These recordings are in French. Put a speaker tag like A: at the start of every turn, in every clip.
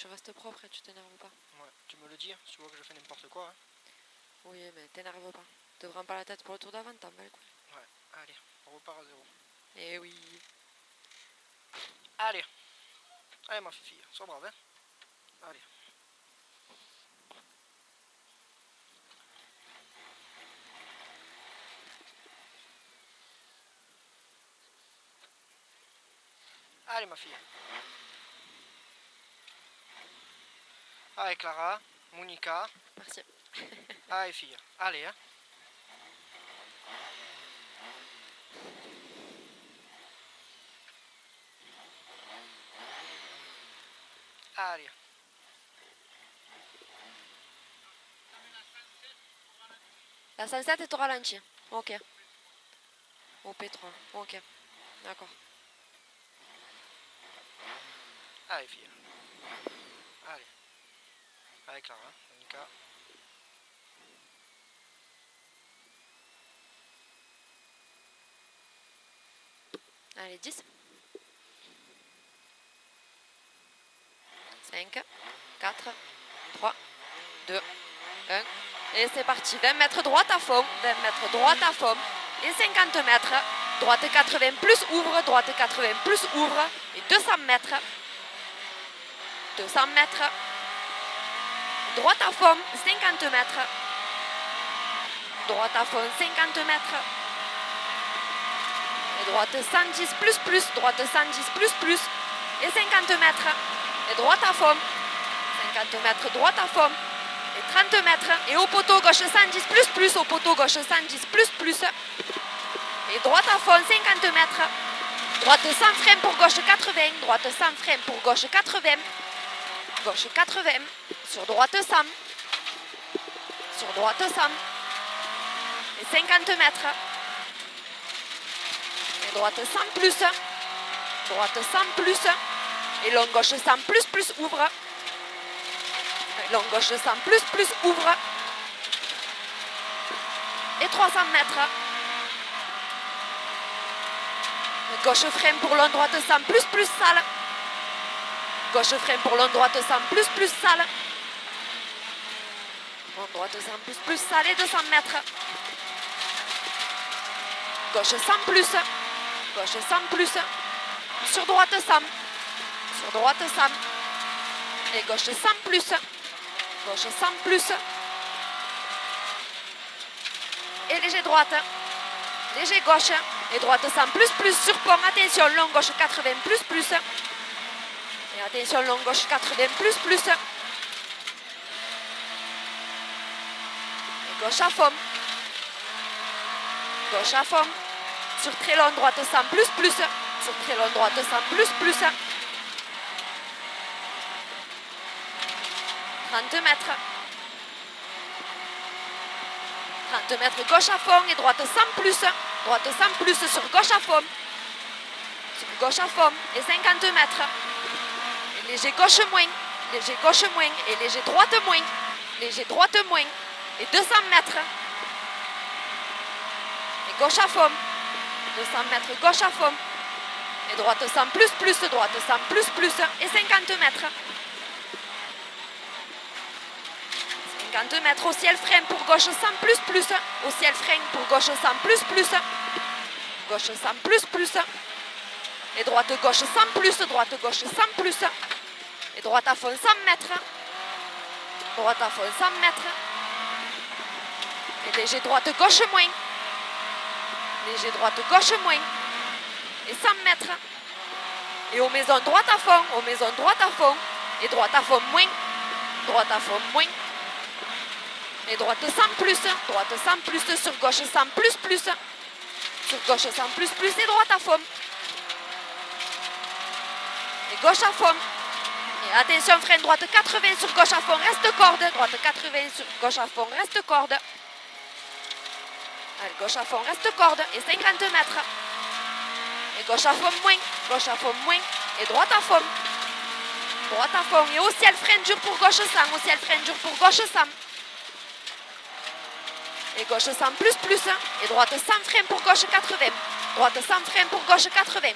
A: Tu restes propre et tu t'énerves pas.
B: Ouais, tu me le dis, tu vois que je fais n'importe quoi. Hein.
A: Oui, mais t'énerve pas. Te prends pas la tête pour le tour d'avant, t'en bats le coup.
B: Ouais, allez, on repart à 0.
A: Eh oui.
B: Allez. Allez ma fille, sois brave, hein. Allez. Allez ma fille. Allez Clara, Monica.
A: Merci.
B: Allez fille, allez hein. Allez.
A: La 107 est au ralenti. Ok. Au P3. Ok. D'accord.
B: Allez fille. Allez. Allez Clara, Monica.
A: Allez, 10. 5, 4, 3, 2, 1. Et c'est parti. 20 mètres droite à fond. 20 mètres droite à fond. Et 50 mètres. Droite 80 plus ouvre. Droite 80 plus ouvre. Et 200 mètres. 200 mètres. Droite à fond. 50 mètres. Droite à fond. 50 mètres. Et droite 110 plus plus. Droite 110 plus plus. Et 50 mètres. Et droite à fond. 50 mètres. Droite à fond. Et 30 mètres. Et au poteau gauche 110 plus plus. Au poteau gauche 110 plus plus. Et droite à fond 50 mètres. Droite sans frein pour gauche 80. Droite sans frein pour gauche 80. Gauche 80. Sur droite 100. Sur droite 100. Et 50 mètres. Et droite 100 plus. Droite 100 plus. Et long gauche 100 plus plus ouvre. Et long gauche 100 plus plus ouvre. Et 300 mètres. Et gauche frein pour long droite 100 plus plus sale. Gauche frein pour long droite 100 plus plus sale. Long droite 100 plus plus sale et 200 mètres. Gauche 100 plus. Gauche 100 plus. Sur droite 100. Sur droite 100. Et gauche 100 plus. Gauche 100 plus. Et léger droite. Léger gauche. Et droite 100 plus plus sur pont. Attention, long gauche 80 plus plus. Et attention, long gauche 80 plus plus. Et gauche à fond. Gauche à fond. Sur très long droite 100 plus plus. Sur très long droite 100 plus plus. 30 mètres. 30 mètres gauche à fond et droite 100 plus. Droite 100 plus sur gauche à fond. Sur gauche à fond et 50 mètres. Et léger gauche moins. Léger gauche moins et léger droite moins. Léger droite moins. Et 200 mètres. Et gauche à fond. 200 mètres gauche à fond. Et droite 100 plus plus. Droite 100 plus plus. Et 50 mètres. 50 mètres au ciel frein pour gauche 100 plus plus. Au ciel frein pour gauche 100 plus plus. Gauche 100 plus plus. Et droite gauche 100 plus. Droite gauche 100 plus. Et droite à fond 100 mètres. Droite à fond 100 mètres. Et léger droite gauche moins. Léger droite gauche moins. Et 100 mètres. Et aux maisons droite à fond. Aux maisons droite à fond. Et droite à fond moins. Droite à fond moins. Et droite 100 plus. Droite 100 plus sur gauche 100 plus plus. Sur gauche 100 plus plus et droite à fond. Et gauche à fond. Et attention, frein droite 80 sur gauche à fond, reste corde. Droite 80 sur gauche à fond, reste corde. Allez, gauche à fond, reste corde. Et 50 mètres. Et gauche à fond moins. Gauche à fond moins. Et droite à fond. Droite à fond. Et au ciel, frein dur pour gauche 100. Au ciel, frein dur pour gauche 100. Et gauche 100 plus plus. Et droite 100 frein pour gauche 80. Droite 100 frein pour gauche 80.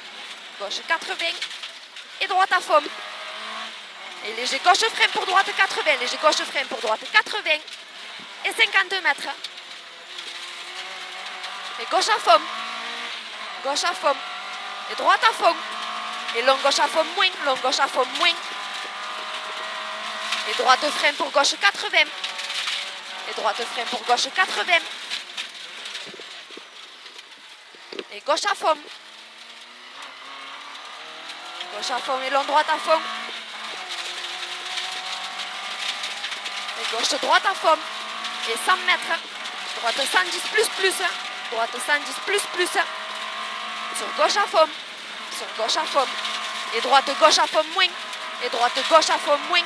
A: Gauche 80. Et droite à fond. Et léger gauche frein pour droite 80. Léger gauche frein pour droite 80. Et 50 mètres. Et gauche à fond. Gauche à fond. Et droite à fond. Et long gauche à fond moins. Long gauche à fond moins. Et droite frein pour gauche 80. Et droite frein pour gauche 80. Et gauche à fond. Gauche à fond et long droite à fond. Et gauche droite à fond. Et 100 mètres. Droite 110 plus plus. Droite 110 plus plus. Sur gauche à fond. Sur gauche à fond. Et droite gauche à fond moins. Et droite gauche à fond moins.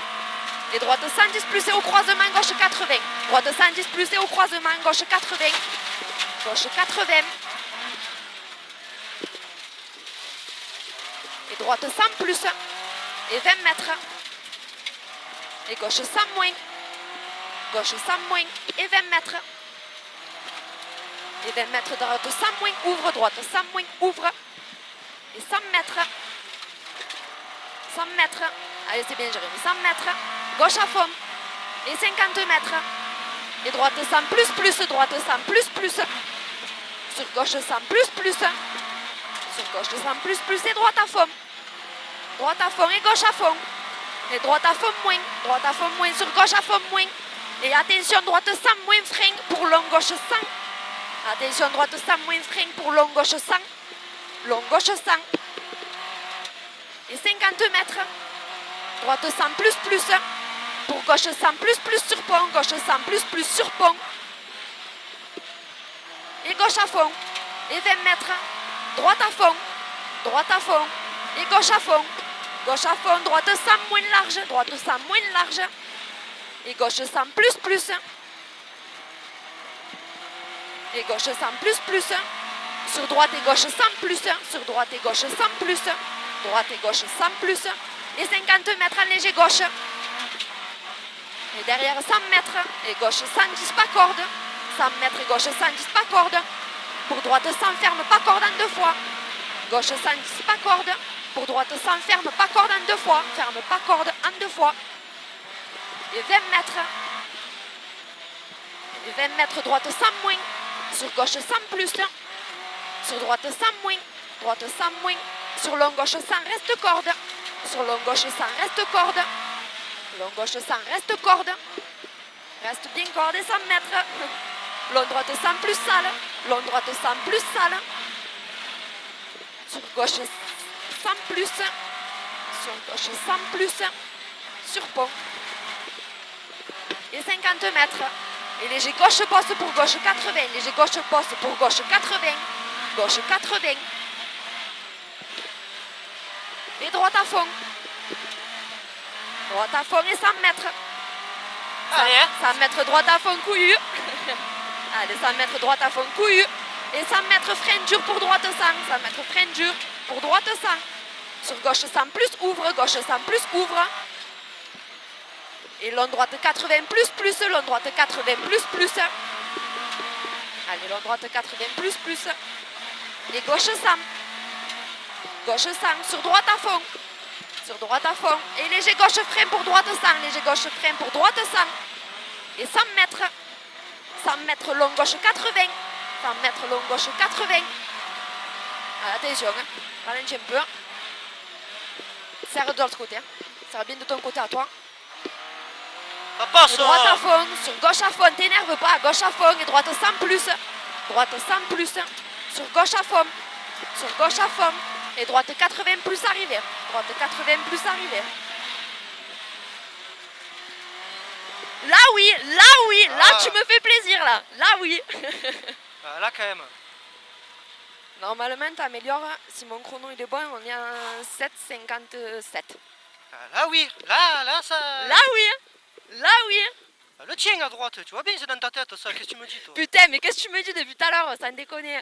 A: Et droite 110 plus et au croisement gauche 80. Droite 110 plus et au croisement gauche 80. Gauche 80. Et droite 100 plus. Et 20 mètres. Et gauche 100 moins. Gauche 100 moins. Et 20 mètres. Et 20 mètres, droite 100 moins. Ouvre, droite 100 moins. Ouvre. Et 100 mètres. 100 mètres. Allez, c'est bien, Jérémy. 100 mètres. Gauche à fond. Et 50 mètres. Et droite 100 plus plus. Droite 100 plus plus. Sur gauche 100 plus plus. Sur gauche 100 plus plus. Et droite à fond. Droite à fond et gauche à fond. Et droite à fond moins. Droite à fond moins. Sur gauche à fond moins. Et attention, droite 100 moins frein pour long gauche 100. Attention, droite 100 moins frein pour long gauche 100. Long gauche 100. Et 50 mètres. Droite 100 plus plus. Pour gauche 100 plus plus sur pont. Gauche 100 plus plus sur pont. Et gauche à fond. Et 20 mètres. Droite à fond. Droite à fond. Et gauche à fond. Gauche à fond. Droite 100 moins large. Droite 100 moins large. Et gauche 100 plus plus. Et gauche 100 plus plus. Sur droite et gauche 100 plus. Sur droite et gauche 100 plus. Droite et gauche 100 plus. Et 50 mètres en léger gauche. Et derrière 100 mètres. Et gauche 110 pas corde. 100 mètres et gauche 110 pas corde. Pour droite 100 ferme pas corde en deux fois. Gauche 110 pas corde. Pour droite 100 ferme pas corde en deux fois. Ferme pas corde en deux fois. Et 20 mètres. Et 20 mètres droite 100 moins. Sur gauche 100 plus. Sur droite 100 moins. Droite 100 moins. Sur long gauche 100 reste corde. Sur long gauche 100 reste corde. Long gauche 100 reste corde. Reste bien corde et 100 mètres. Long droite 100 plus sale. Long droite 100 plus sale. Sur gauche 100 plus. Sur gauche 100 plus. Sur pont. Et 50 mètres. Et léger gauche poste pour gauche 80. Léger gauche poste pour gauche 80. Gauche 80. Et droite à fond. Droite à fond et 100 mètres.
B: Allez.
A: 100 mètres droite à fond couillu. Allez, 100 mètres droite à fond couillu. Et 100 mètres frein dur pour droite 100. 100 mètres frein dur pour droite 100. Sur gauche 100 plus ouvre. Gauche 100 plus ouvre. Et long droite 80 plus plus. Long droite 80 plus plus. Allez, long droite 80 plus plus. Et gauche 100. Gauche 100. Sur droite à fond. Sur droite à fond. Et léger gauche frein pour droite 100. Léger gauche frein pour droite 100. Et 100 mètres. 100 mètres long gauche 80. 100 mètres long gauche 80. Ah, attention, hein. Ralentis un peu. Serre de l'autre côté. Hein. Serre bien de ton côté à toi.
B: Ça passe.
A: Droite à fond. Sur gauche à fond. T'énerve pas. Gauche à fond. Et droite 100 plus. Droite 100 plus. Sur gauche à fond. Sur gauche à fond. Et droite 80 plus arrivé. Droite 80 plus arrivé. Là oui, là tu me fais plaisir là. Là oui.
B: Là quand même.
A: Normalement t'améliores. Si mon chrono il est bon, on est à 7,57.
B: Là oui, là ça.
A: Là oui. Là oui.
B: Le tien à droite, tu vois bien c'est dans ta tête ça, qu'est-ce que tu me dis toi?
A: Putain, mais qu'est-ce que tu me dis depuis tout à l'heure, sans déconner.